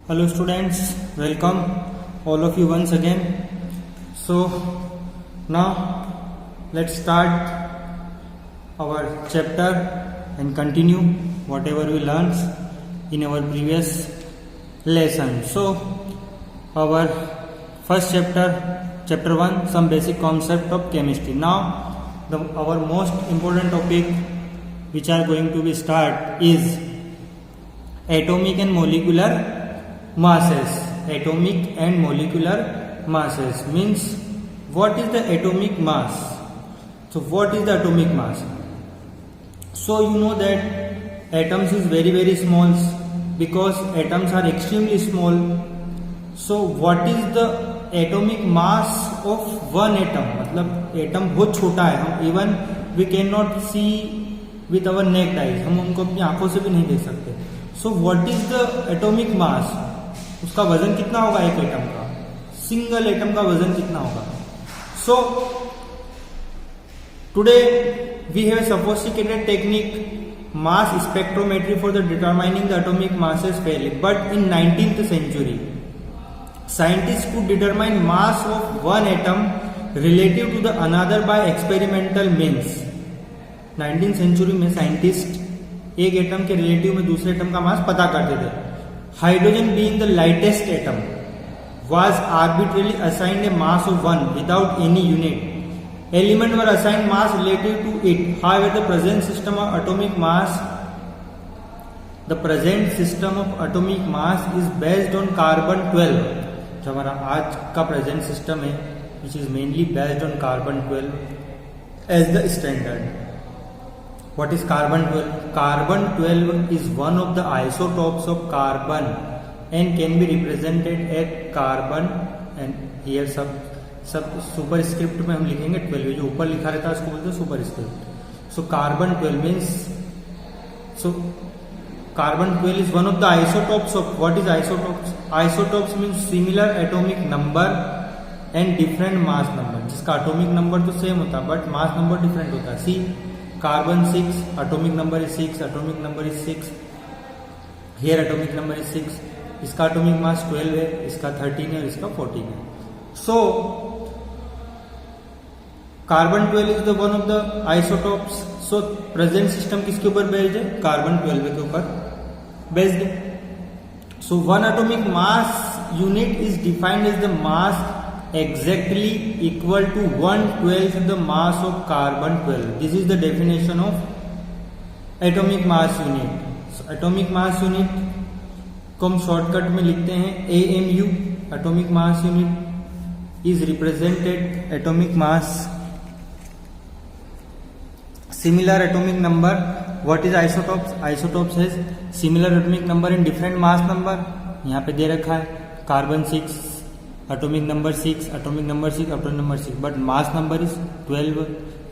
Hello students, welcome all of you once again. So now let's start our chapter and continue whatever we learned in our previous lesson. So our first chapter 1, some basic concept of chemistry. Now our most important topic which are going to be start is atomic and molecular masses. Atomic and molecular masses means what is the atomic mass? So what is the atomic mass? So you know that atoms is very small because atoms are extremely small. So what is the atomic mass of one atom? मतलब atom बहुत छोटा है, हम even we can not see with our naked eyes, हम उनको अपनी आंखों से भी नहीं देख सकते. So what is the atomic mass? उसका वजन कितना होगा एक एटम का? सिंगल एटम का वजन कितना होगा? So today we have sophisticated technique mass spectrometry for the determining the atomic masses fairly, but in 19th century scientists could determine mass of one atom relative to the another by experimental means. 19th century में scientist एक atom के relative में दूसरे atom का मास पता करते थे. Hydrogen being the lightest atom was arbitrarily assigned a mass of 1 without any unit. Elements were assigned mass relative to it. However, the present system of atomic mass is based on carbon 12. जो हमारा आज का present system है, which is mainly based on carbon 12 as the standard. What is carbon 12? Carbon 12 is one of the isotopes of carbon and can be represented as carbon, and here सब superscript में हम लिखेंगे 12, जो ऊपर लिखा रहता है उसको बोलते हैं superscript. So carbon 12 means, so carbon 12 is one of the isotopes of, what is isotopes? Isotopes means similar atomic number and different mass number. जिसका एटॉमिक नंबर तो सेम होता है बट मास नंबर डिफरेंट होता है. See carbon 6, atomic number is 6, atomic number is 6, here atomic number is 6. इसका atomic mass 12 है, इसका 13 है और इसका 14 है. So carbon 12 is the one of the isotopes. So present system किसके ऊपर बेस्ड है? कार्बन 12 के ऊपर बेस्ड है. So one atomic mass unit is defined as the mass exactly equal to 1/12 the mass of carbon 12. This is the definition of atomic mass unit. So atomic mass unit को हम shortcut में लिखते हैं AMU. atomic mass unit is represented atomic mass, similar atomic number. What is isotopes? Isotopes has similar atomic number and different mass number. यहाँ पे दे रखा है carbon 6, atomic number 6, atomic number 6, atomic number 6, but mass number is 12,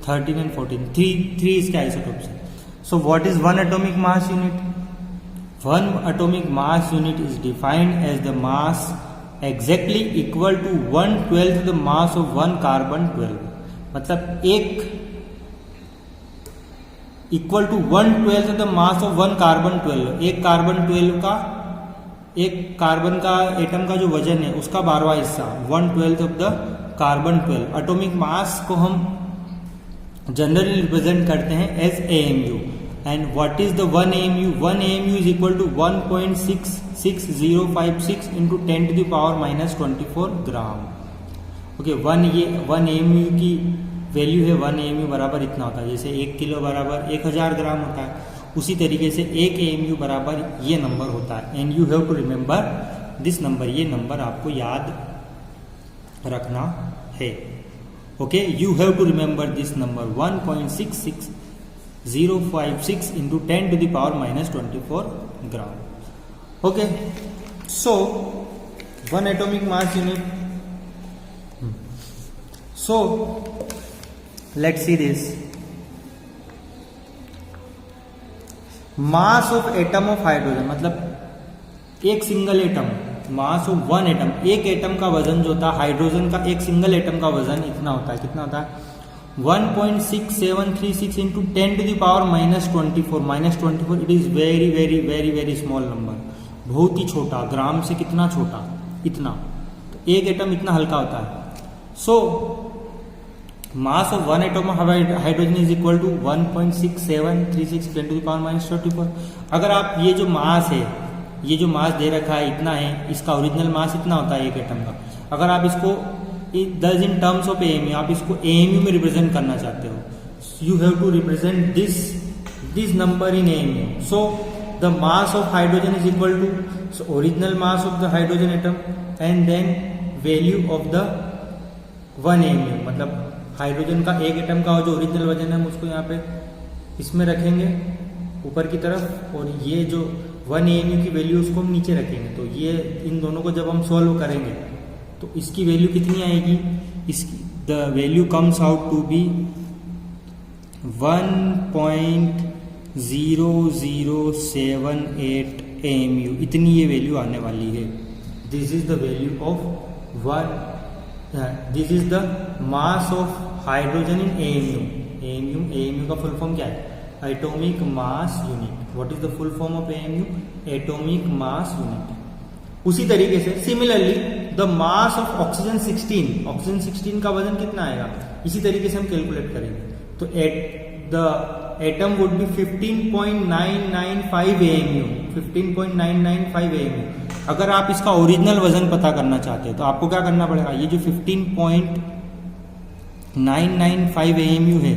13 and 14. 3 इसके isotopes है. So what is one atomic mass unit? One atomic mass unit is defined as the mass exactly equal to 1/12 the mass of one carbon 12. मतलब एक equal to 1/12 the mass of one carbon 12. एक carbon 12 का, एक carbon का atom का जो वजन है उसका 12वां हिस्सा, 1/12 of the carbon 12. Atomic mass को हम जनरली रिप्रेजेंट करते हैं as AMU. And what is the 1 AMU? 1 AMU is equal to 1.66056 into 10 to the power minus 24 gram. Okay, 1 AMU की वैल्यू है, 1 AMU बराबर इतना होता है. जैसे 1 किलो बराबर 1000 ग्राम होता है, उसी तरीके से 1 AMU बराबर ये नंबर होता है. And you have to remember this number. ये नंबर आपको याद रखना है. Okay, you have to remember this number 1.66056 into 10 to the power minus 24 gram. Okay, so one atomic mass unit. So let's see this. Mass of atom of hydrogen, मतलब एक single atom, mass of one atom, एक atom का वजन जो होता है hydrogen का, एक सिंगल एटम का वजन इतना होता है. कितना होता है? 1.6736 into 10 to the power minus 24. It is very small number. बहुत ही छोटा, ग्राम से कितना छोटा, इतना। तो एक एटम इतना हल्का होता है। So mass of one atom of hydrogen is equal to 1.6736 10 to the power minus 34। अगर आप ये जो मास है, ये जो मास दे रखा है इतना है, इसका ओरिजिनल मास इतना होता है एक एटम का। अगर आप इसको दस इन टर्म्स ऑफ एएमयू, आप इसको एएमयू में रिप्रेजेंट करना चाहते हो, you have to represent this number in AMU. So the mass of hydrogen is equal to original mass of the hydrogen atom and then value of the one AMU, मतलब hydrogen का एक atom का जो original वजन है हम उसको यहाँ पे इसमें रखेंगे ऊपर की तरफ, और ये जो वन एएमयू की वैल्यू उसको हम नीचे रखेंगे। तो ये इन दोनों को जब हम सॉल्व करेंगे तो इसकी वैल्यू कितनी आएगी, इसकी the value comes out to be 1.0078 AMU, इतनी ये वैल्यू आने वाली है। This is the value of this is the mass of hydrogen in AMU। AMU का फुल फॉर्म क्या है? Atomic mass unit. What is the full form of AMU? Atomic mass unit. उसी तरीके से similarly the mass of oxygen 16, oxygen 16 का वजन कितना आएगा, इसी तरीके से हम कैलकुलेट करेंगे। तो the atom would be 15.995 AMU, 15.995 AMU। अगर आप इसका ओरिजिनल वजन पता करना चाहते हो तो आपको क्या करना पड़ेगा, ये जो 15.995 AMU है,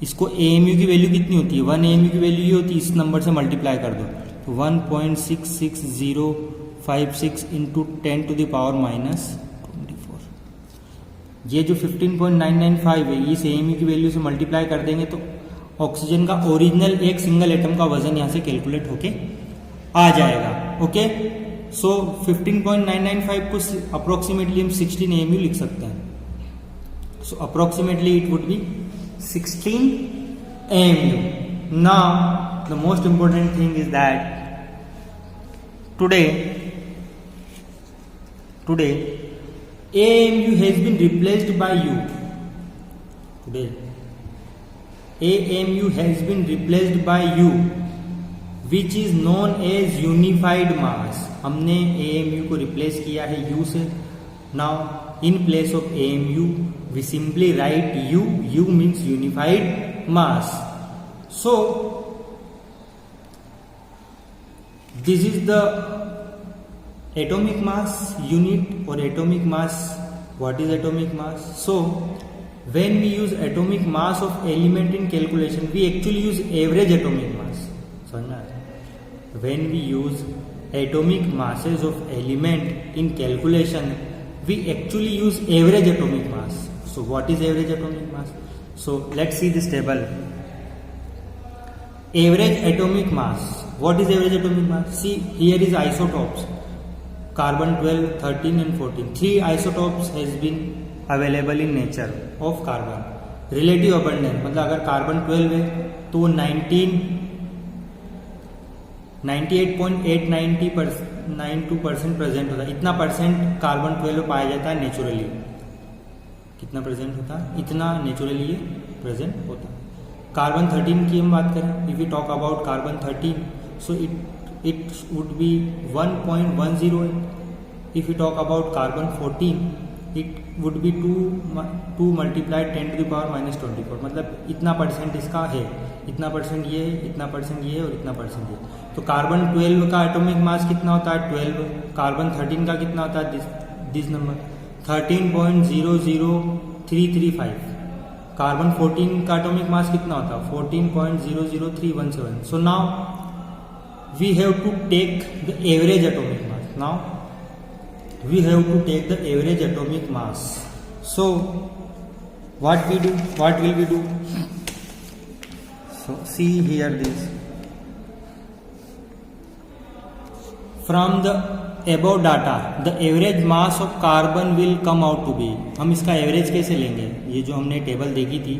इसको AMU की वैल्यू कितनी होती है, 1 AMU की वैल्यू ये होती है, इस नंबर से मल्टीप्लाई कर दो तो 1.66056 into 10 to the power minus 24। ये जो 15.995 है, इस AMU की वैल्यू से मल्टीप्लाई कर देंगे तो ऑक्सीजन का ओरिजिनल एक सिंगल एटम का वजन यहाँ से कैलकुलेट होके आ जाएगा। ओके, सो 15.995 को अप्रोक्सीमेटली हम 16 AMU लिख सकते हैं। So approximately it would be 16 AMU। Now the most important thing is that today AMU has been replaced by U. Today AMU has been replaced by U, which is known as unified mass। हमने AMU को replace किया है U से। Now in place of AMU we simply write U। U means unified mass। So this is the atomic mass unit or atomic mass. What is atomic mass? So when we use atomic mass of element in calculation, we actually use average atomic mass। समझना है? When we use atomic masses of element in calculation, we actually use average atomic mass। So what is average atomic mass? So let's see this table. Average atomic mass. What is average atomic mass? See, here is isotopes, carbon 12, 13 and 14. 3 isotopes has been available in nature of carbon। Relative abundance मतलब अगर carbon 12 है तो वो 98.892% present होता है। इतना percent carbon 12 पाया जाता है नेचुरली। कितना प्रेजेंट होता है? इतना नेचुरली ये प्रेजेंट होता है। कार्बन 13 की हम बात करें, if you talk about carbon 13, so it would be 1.108। if you talk about carbon 14, it would be 2 multiplied 10 to the power minus 24। मतलब इतना परसेंट इसका है, इतना परसेंट ये है, इतना परसेंट ये है और इतना परसेंट ये। तो कार्बन 12 का एटॉमिक मास कितना होता है? 12। कार्बन 13 का कितना होता है? This number 13.00335। कार्बन 14 का एटॉमिक मास कितना होता है? 14.00317। So now we have to take the average atomic mass। Now we have to take the average atomic mass। So what will we do? So see here this, from the above data the average mass of carbon will come out to be। हम इसका average कैसे लेंगे? ये जो हमने table देखी थी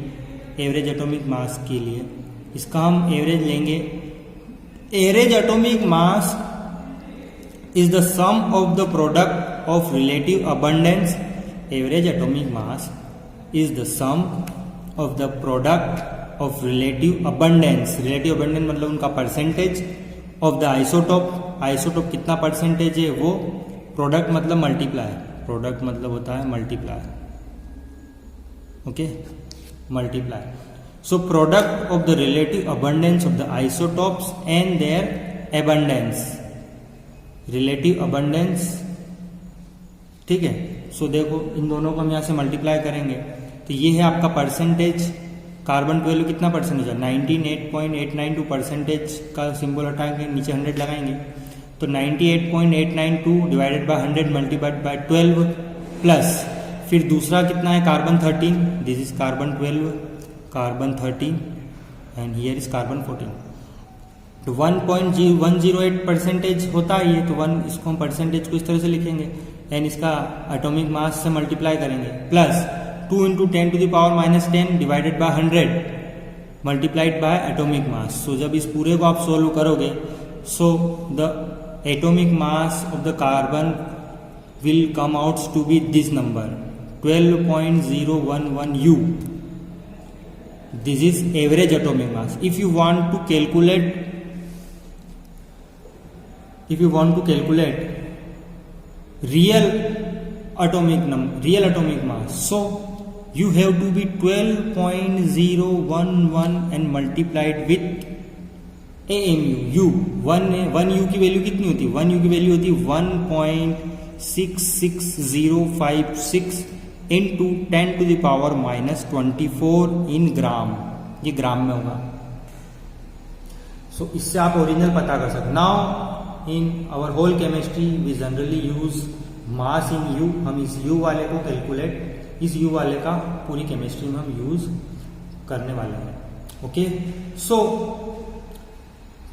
average atomic मास के लिए, इसका हम एवरेज लेंगे। Average atomic mass is the sum of the product of relative abundance। Average atomic mass is the sum of the product of relative abundance। Relative abundance मतलब उनका percentage of the isotope isotope कितना percentage है वो, product मतलब multiply, product मतलब होता है multiply, okay, multiply. So product of the relative abundance of the isotopes and their abundance, relative abundance, ठीक है. सो देखो इन दोनों को हम यहाँ से मल्टीप्लाई करेंगे तो ये है आपका परसेंटेज. कार्बन 12 कितना परसेंटेज है, 98.892 परसेंटेज का सिंबल हटाएंगे, नीचे 100 लगाएंगे तो 98.892 divided by 100 multiplied bye 12 plus फिर दूसरा कितना है carbon 13, this is carbon 12, carbon 13 and here is carbon 14. तो 1.108 परसेंटेज होता है ये, तो 1 इसको हम परसेंटेज को इस तरह से लिखेंगे एंड इसका एटॉमिक मास से मल्टीप्लाई करेंगे plus 2 × 10⁻⁻10 divided by 100 multiplied by atomic mass. So जब इस पूरे को आप सोल्व करोगे so the atomic mass of the carbon will come out to be this number 12.011 U. This is average atomic mass. If you want to calculate real atomic mass, so you have to be 12.011 and multiplied with AMU. 1 U की value कितनी होती है, 1 U की value होती है 1.66056 into 10⁻⁻24 in ग्राम, ये ग्राम में होगा. सो इससे आप ओरिजिनल पता कर सकते. Now in our whole chemistry we generally use mass in U. हम इस U वाले को कैलकुलेट, इस U वाले का पूरी केमिस्ट्री में हम यूज करने वाले हैं. Okay, so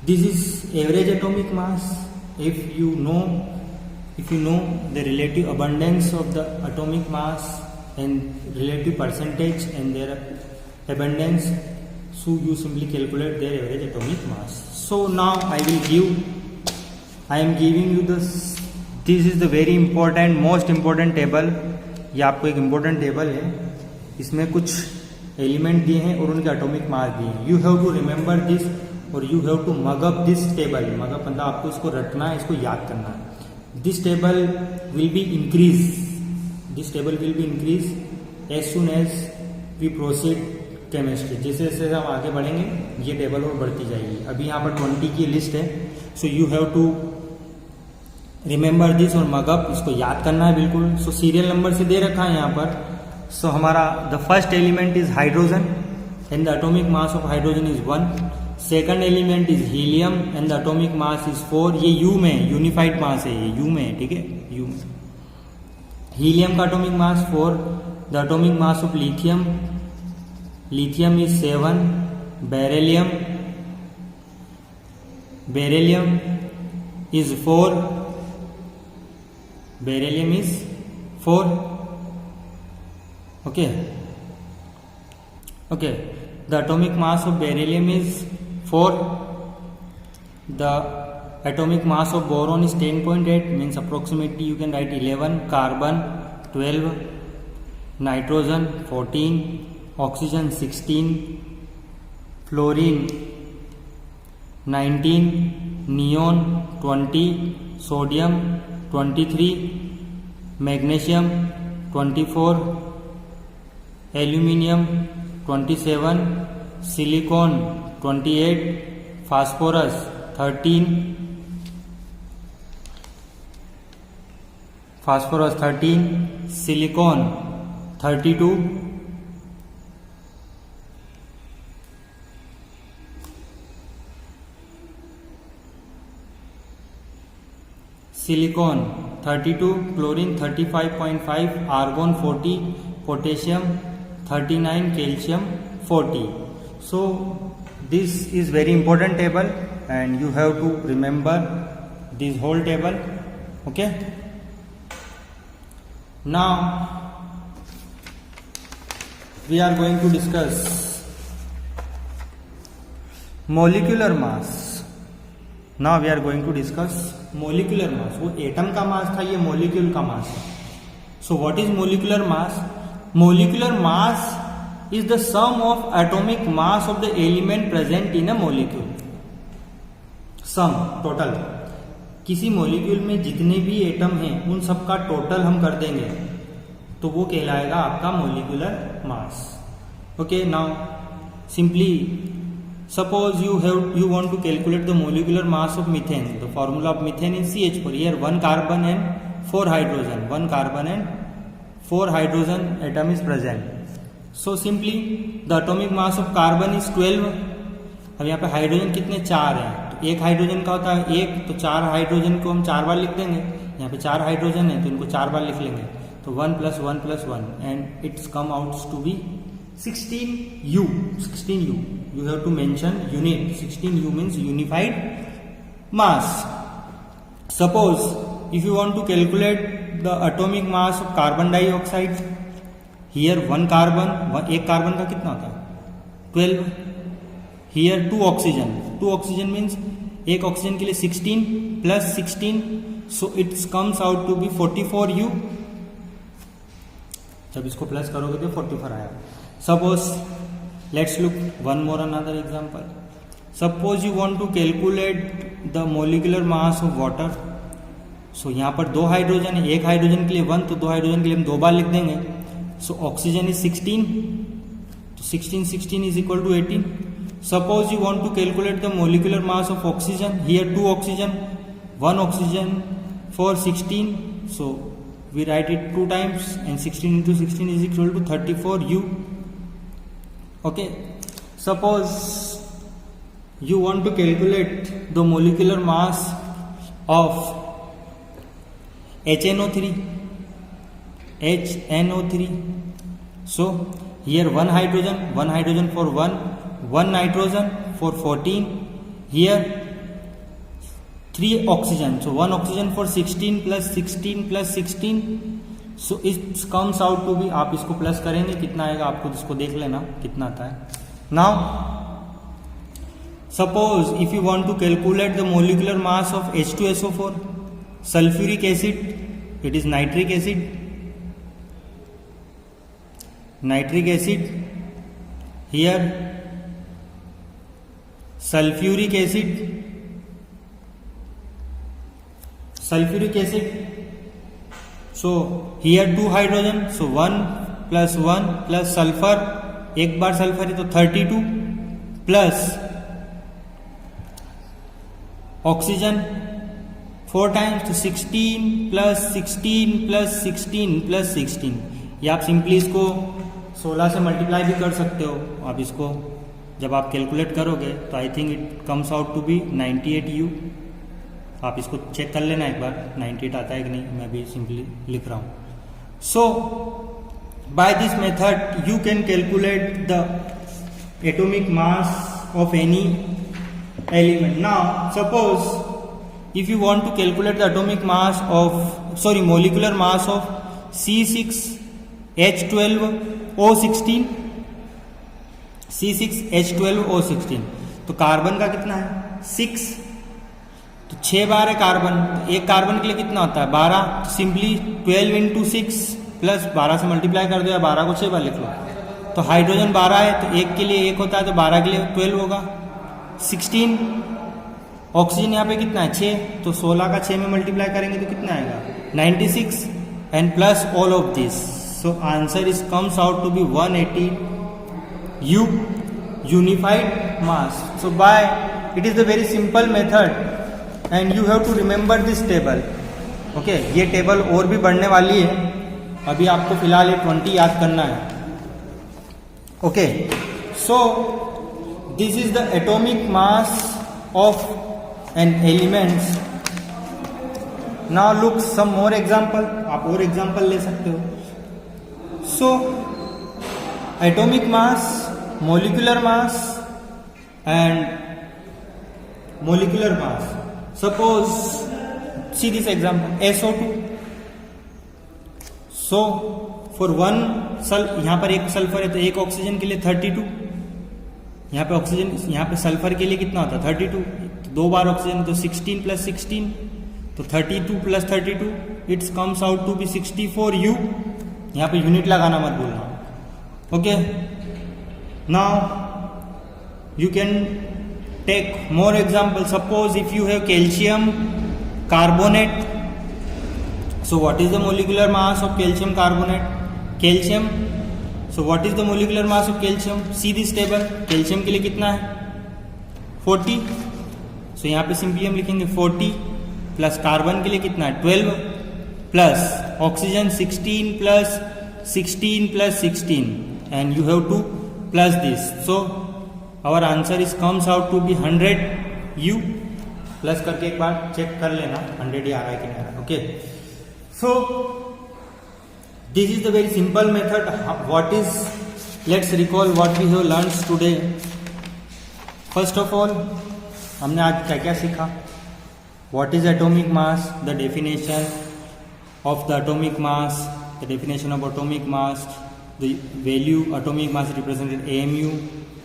this is average atomic mass. If you know the relative abundance of the atomic mass and relative percentage and their abundance, so you simply calculate their average atomic mass. So now I am giving you this is the very important, most important table. ये आपको एक important table है, इसमें कुछ element दिए हैं और उनके एटॉमिक मास दिए हैं. You have to remember this और you have to mug up this table. Mug up मतलब आपको इसको रटना है, इसको याद करना है. This table will be increased as soon as we proceed chemistry. जैसे जैसे हम आगे बढ़ेंगे ये टेबल और बढ़ती जाएगी. अभी यहाँ पर 20 की लिस्ट है. So you have to remember this और मगअप, इसको याद करना है बिल्कुल. सो सीरियल नंबर से दे रखा है यहाँ पर. सो हमारा the first element is hydrogen and the atomic mass of hydrogen is 1. Second element is helium and the atomic mass is 4. ये यू में यूनिफाइड मास है, ये यू में है, ठीक है, यू में. हीलियम का atomic mass 4. The atomic mass of lithium is 7. Beryllium is 4. Okay. The atomic mass of beryllium is 4. The atomic mass of boron is 10.8, means approximately you can write 11. Carbon 12, nitrogen 14, oxygen 16, fluorine 19, neon 20, sodium 23, magnesium 24, aluminium 27, silicon 28, phosphorus 13, silicon 32, chlorine 35.5, argon 40, potassium 39, calcium 40. So this is very important table and you have to remember this whole table. Okay, now we are going to discuss molecular mass. Now we are going to discuss molecular mass. वो atom का मास था, ये molecule का मास है. So what is molecular mass? Molecular mass is the sum of atomic mass of the element present in a molecule. Sum, total. किसी molecule में जितने भी एटम हैं उन सब का टोटल हम कर देंगे तो वो कहलाएगा आपका molecular mass. Okay, now simply suppose you want to calculate the molecular mass of methane. The formula of methane is CH4. Here one carbon and 4 hydrogen. One carbon and 4 hydrogen atom is present. So simply the atomic mass of carbon is 12. अब यहाँ पे hydrogen कितने 4 हैं, तो एक hydrogen का होता है 1, तो 4 हाइड्रोजन को हम 4 बार लिख देंगे। यहाँ पे 4 हाइड्रोजन है तो इनको 4 बार लिख लेंगे, तो 1 + 1 + 1 and it's come out to be 16U. 16U. You have to mention unit. 16U means unified mass. Suppose if you want to calculate the atomic mass of carbon dioxide, here one carbon, एक carbon का कितना होता है 12. Here 2 oxygen. 2 oxygen means एक oxygen के लिए 16 + 16, so it comes out to be 44U. जब इसको प्लस करोगे तो 44 आया। Suppose let's look one more another example. Suppose you want to calculate the molecular mass of water. So यहाँ पर 2 हाइड्रोजन है, एक हाइड्रोजन के लिए 1, तो 2 हाइड्रोजन के लिए हम 2 बार लिख देंगे। So oxygen is 16, तो 16 is equal to 18. Suppose you want to calculate the molecular mass of oxygen. Here 2 oxygen, 1 oxygen for 16. So we write it 2 times and 16 into 16 is equal to 34U. Okay, suppose you want to calculate the molecular mass of HNO3. So here 1 hydrogen for 1 nitrogen for 14. Here 3 oxygen, so 1 oxygen for 16 + 16 + 16. So it comes out to be, आप इसको plus करेंगे कितना आएगा आपको इसको देख लेना कितना आता है। Now suppose if you want to calculate the molecular mass of H2SO4, sulfuric acid, it is nitric acid. Here sulfuric acid. So here 2 hydrogen, so 1 + 1 + sulfur, एक बार सल्फर है तो 32 प्लस ऑक्सीजन 4 टाइम्स, तो 16 + 16 + 16 + 16। या आप सिंपली इसको 16 से multiply भी कर सकते हो। आप इसको जब आप कैलकुलेट करोगे तो I think it comes out to be 98U। आप इसको चेक कर लेना एक बार 98 आता है कि नहीं, मैं भी सिंपली लिख रहा हूं। So by this method you can calculate the atomic mass of any element. Now suppose if you want to calculate the atomic mass of molecular mass of C6H12O16, C6H12O16, तो कार्बन का कितना है 6, तो 6 बार है carbon, तो एक carbon के लिए कितना होता है 12, तो सिंपली 12 × 6 प्लस 12 से मल्टीप्लाई कर दो या 12 को 6 बार लिख लो। तो हाइड्रोजन 12 है तो एक के लिए 1 होता है, तो 12 के लिए 12 होगा। 16 ऑक्सीजन यहाँ पे कितना है 6, तो 16 का 6 में मल्टीप्लाई करेंगे तो कितना आएगा 96 and plus all of this. So answer is comes out to be 180U unified mass. So by it is a very simple method and you have to remember this table. Okay, ये table और भी बढ़ने वाली है, अभी आपको फिलहाल ये 20 याद करना है। Okay, so this is the atomic mass of an element. Now look some more example, आप और example ले सकते हो। So atomic mass, molecular mass and molecular mass. Suppose see this example SO2. So for one यहाँ पर एक sulphur है तो एक ऑक्सीजन के लिए 32, यहाँ पे ऑक्सीजन यहाँ पे सल्फर के लिए कितना होता है 32, तो 2 बार ऑक्सीजन तो 16 + 16, तो 32 + 32 it's comes out to be 64U। यहाँ पे यूनिट लगाना मत भूलना। Okay, now you can take more example. Suppose if you have calcium carbonate. So what is the molecular mass of calcium carbonate? Calcium. So what is the molecular mass of calcium? See this table. Calcium के लिए कितना है? 40. So यहाँ पे simply हम लिखेंगे 40 plus carbon के लिए कितना है? 12 plus oxygen 16 plus 16 plus 16 and you have to plus this. So our answer is comes out to be 100 U. Plus करके एक बार चेक कर लेना 100 ही आ रहा है कि नहीं आ रहा है. Okay. So this is the very simple method. What is, let's recall what we have learned today. First of all, हमने आज क्या क्या सीखा? What is atomic mass? The definition of the atomic mass, the definition of atomic mass, the value atomic mass represented AMU,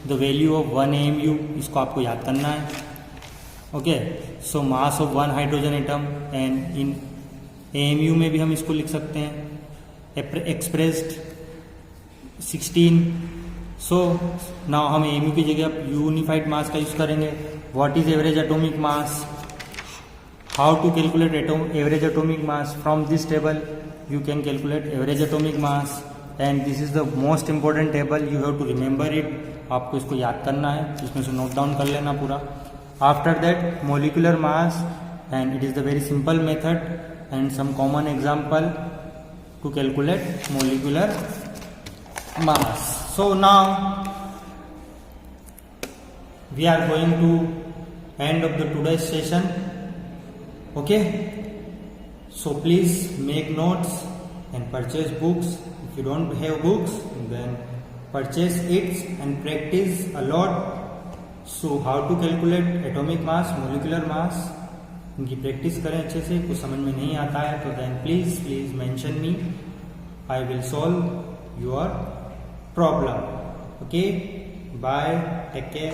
the value of 1 AMU, इसको आपको याद करना है. Okay. So mass of 1 hydrogen atom and in AMU में भी हम इसको लिख सकते हैं एक्सप्रेस्ड 16. सो नाउ हम AMU की जगह यूनिफाइड मास का यूज करेंगे. What is average atomic mass? How to calculate average atomic mass? From this table you can calculate average atomic mass and this is the most important table. You have to remember it. आपको इसको याद करना है, इसमें से note down कर लेना पूरा. After that molecular mass and it is the very simple method and some common example to calculate molecular mass. So now we are going to end of the today's session. Okay. So please make notes and purchase books. If you don't have books, then purchase it and practice a lot. So how to calculate atomic mass, molecular mass, इनकी practice करें अच्छे से. कुछ समझ में नहीं आता है तो then please mention me. I will solve your problem. Okay. Bye. Take care.